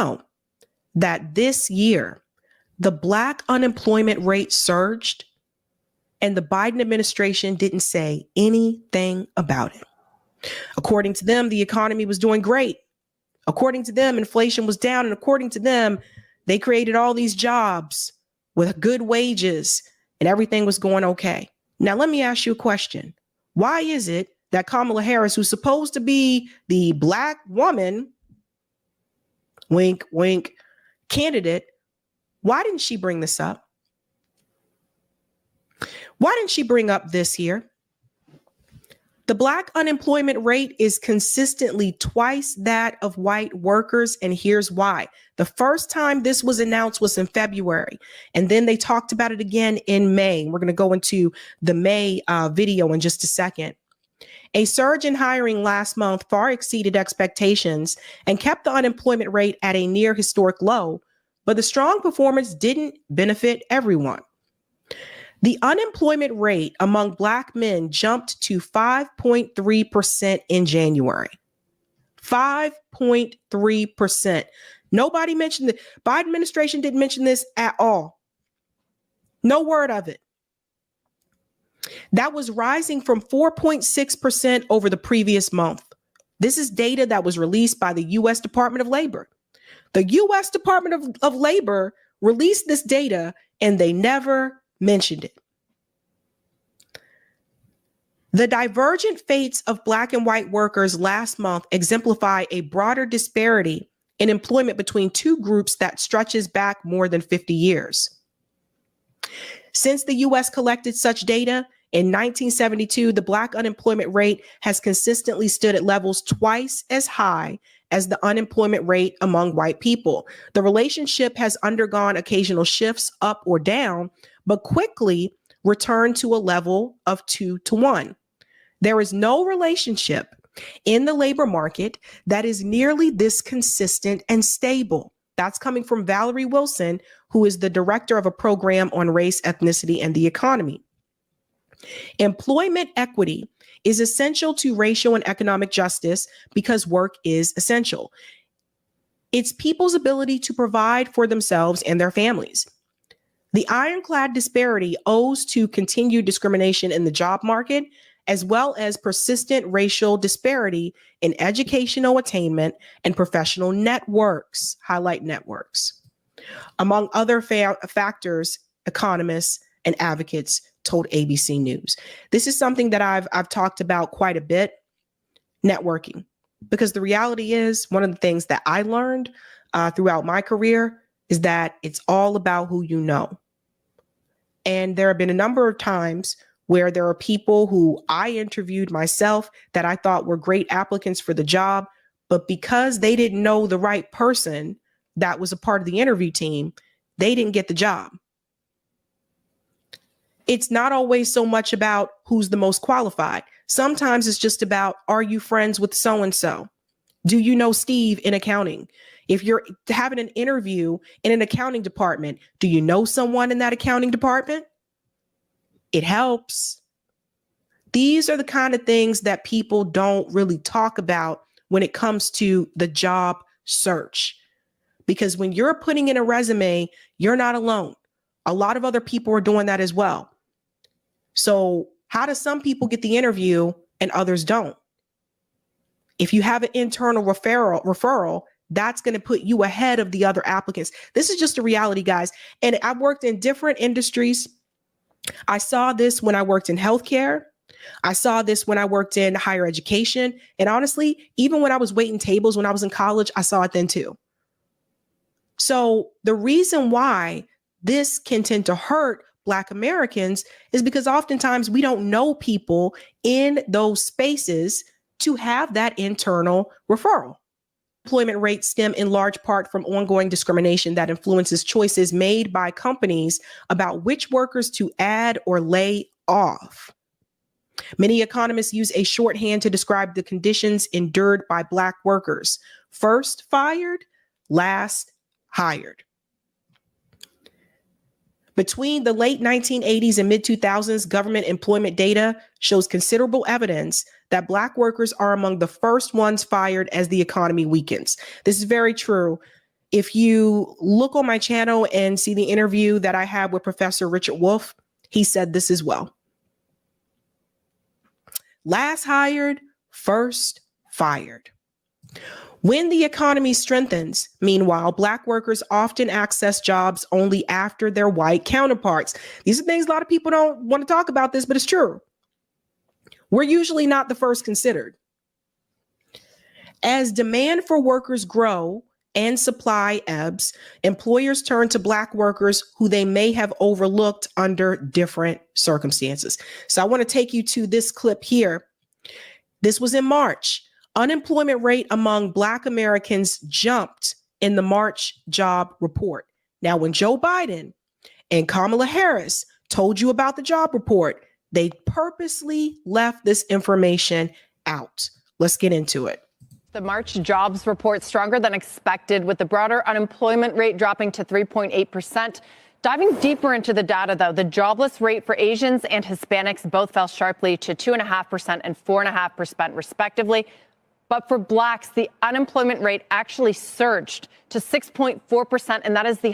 know that this year, the Black unemployment rate surged and the Biden administration didn't say anything about it? According to them, the economy was doing great. According to them, inflation was down. And according to them, they created all these jobs with good wages and everything was going okay. Now, let me ask you a question. Why is it that Kamala Harris, who's supposed to be the Black woman, wink, wink, candidate, why didn't she bring this up? Why didn't she bring up this here? The Black unemployment rate is consistently twice that of white workers, and here's why. The first time this was announced was in February, and then they talked about it again in May. We're going to go into the May video in just a second. A surge in hiring last month far exceeded expectations and kept the unemployment rate at a near historic low, but the strong performance didn't benefit everyone. The unemployment rate among Black men jumped to 5.3% in January. 5.3%. Nobody mentioned it. Biden administration didn't mention this at all. No word of it. That was rising from 4.6% over the previous month. This is data that was released by the U.S. Department of Labor. The U.S. Department of Labor released this data and they never mentioned it. The divergent fates of Black and white workers last month exemplify a broader disparity in employment between two groups that stretches back more than 50 years. Since the U.S. collected such data in 1972, the Black unemployment rate has consistently stood at levels twice as high as the unemployment rate among white people. The relationship has undergone occasional shifts up or down, but quickly returned to a level of 2-to-1. There is no relationship in the labor market that is nearly this consistent and stable. That's coming from Valerie Wilson, who is the director of a program on race, ethnicity, and the economy. Employment equity is essential to racial and economic justice because work is essential. It's people's ability to provide for themselves and their families. The ironclad disparity owes to continued discrimination in the job market, as well as persistent racial disparity in educational attainment and professional networks, highlight networks. Among other factors, economists and advocates told ABC News. This is something that I've talked about quite a bit, networking, because the reality is one of the things that I learned throughout my career is that it's all about who you know. And there have been a number of times where there are people who I interviewed myself that I thought were great applicants for the job, but because they didn't know the right person that was a part of the interview team, they didn't get the job. It's not always so much about who's the most qualified. Sometimes it's just about, are you friends with so-and-so? Do you know Steve in accounting? If you're having an interview in an accounting department, do you know someone in that accounting department? It helps. These are the kind of things that people don't really talk about when it comes to the job search. Because when you're putting in a resume, you're not alone. A lot of other people are doing that as well. So how do some people get the interview and others don't? If you have an internal referral, that's going to put you ahead of the other applicants. This is just a reality, guys. And I've worked in different industries. I saw this when I worked in healthcare. I saw this when I worked in higher education. And honestly, even when I was waiting tables when I was in college, I saw it then too. So the reason why this can tend to hurt Black Americans is because oftentimes we don't know people in those spaces to have that internal referral. Employment rates stem in large part from ongoing discrimination that influences choices made by companies about which workers to add or lay off. Many economists use a shorthand to describe the conditions endured by Black workers: first fired, last hired. Between the late 1980s and mid-2000s, government employment data shows considerable evidence that Black workers are among the first ones fired as the economy weakens. This is very true. If you look on my channel and see the interview that I had with Professor Richard Wolff, he said this as well. Last hired, first fired. When the economy strengthens, meanwhile, Black workers often access jobs only after their white counterparts. These are things a lot of people don't want to talk about this, but it's true. We're usually not the first considered. As demand for workers grow and supply ebbs, employers turn to Black workers who they may have overlooked under different circumstances. So I want to take you to this clip here. This was in March. Unemployment rate among Black Americans jumped in the March job report. Now, when Joe Biden and Kamala Harris told you about the job report, they purposely left this information out. Let's get into it. The March jobs report stronger than expected, with the broader unemployment rate dropping to 3.8%. Diving deeper into the data, though, the jobless rate for Asians and Hispanics both fell sharply to 2.5% and 4.5% respectively. But for Blacks, the unemployment rate actually surged to 6.4%, and that is the